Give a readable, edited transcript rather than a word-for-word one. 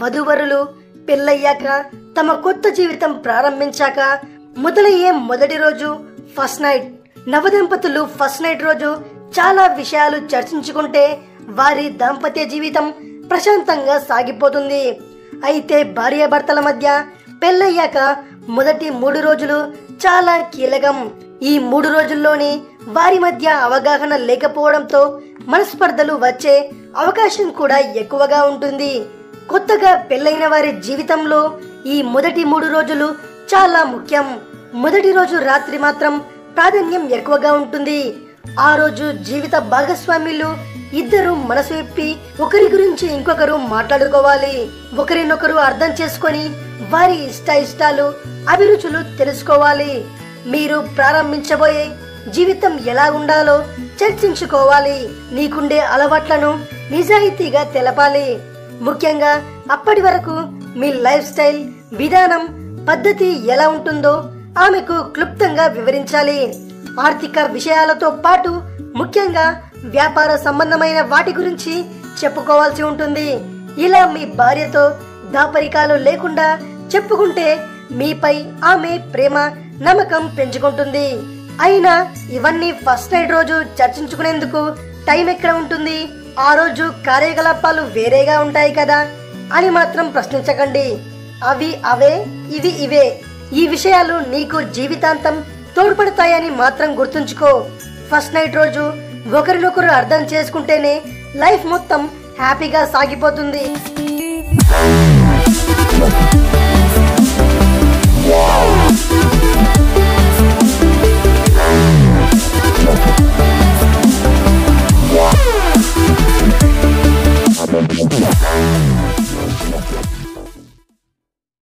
వధూవరులు పెళ్ళయ్యాక తమ కొత్త జీవితం ప్రారంభించాక మొదలయ్యే మొదటి రోజు ఫస్ట్ నైట్. నవదంపతులు ఫస్ట్ నైట్ రోజు చాలా విషయాలు చర్చించుకుంటే వారి దాంపత్య జీవితం ప్రశాంతంగా సాగిపోతుంది. అయితే భార్యాభర్తల మధ్య పెళ్ళయ్యాక మొదటి 3 రోజులు చాలా కీలకం. ఈ 3 రోజుల్లోనే వారి మధ్య అవగాహన లేకపోవడంతో మనస్పర్ధలు వచ్చే అవకాశం కూడా ఎక్కువగా ఉంటుంది. కొత్తగా పెళ్ళైన వారి జీవితంలో ఈ మొదటి 3 రోజులు చాలా ముఖ్యం. మొదటి రోజు రాత్రి మాత్రం ప్రాధాన్యం ఎక్కువగా ఉంటుంది. ఆ రోజు జీవిత భాగస్వాములు ఇద్దరు మనసు విప్పి ఒకరి గురించి ఇంకొకరు మాట్లాడుకోవాలి. ఒకరినొకరు అర్థం చేసుకొని వారి ఇష్టాలు అభిరుచులు తెలుసుకోవాలి. మీరు ప్రారంభించబోయే జీవితం ఎలా ఉండాలో చర్చించుకోవాలి. నీకుండే అలవాట్లను నిజాయితీగా తెలపాలి. ముఖ్యంగా అప్పటి వరకు మీ లైఫ్ స్టైల్, విధానం, పద్ధతి ఎలా ఉంటుందో ఆమెకు క్లుప్తంగా వివరించాలి. ఆర్థిక విషయాలతో పాటు ముఖ్యంగా వ్యాపార సంబంధమైన వాటి గురించి చెప్పుకోవాల్సి ఉంటుంది. ఇలా మీ భార్యతో దాపరికాలు లేకుండా చెప్పుకుంటే మీపై ఆమె ప్రేమ, నమ్మకం పెంచుకుంటుంది. అయినా ఇవన్నీ ఫస్ట్ నైట్ రోజు చర్చించుకునేందుకు టైం ఎక్కడ ఉంటుంది? ఆ రోజు కార్యకలాపాలు వేరేగా ఉంటాయి కదా అని మాత్రం ప్రశ్నించకండి. అవి అవే, ఇవి ఇవే. ఈ విషయాలు నీకు జీవితాంతం తోడ్పడతాయని మాత్రం గుర్తుంచుకో. ఫస్ట్ నైట్ రోజు ఒకరినొకరు అర్థం చేసుకుంటేనే లైఫ్ మొత్తం హ్యాపీగా సాగిపోతుంది. Yeah.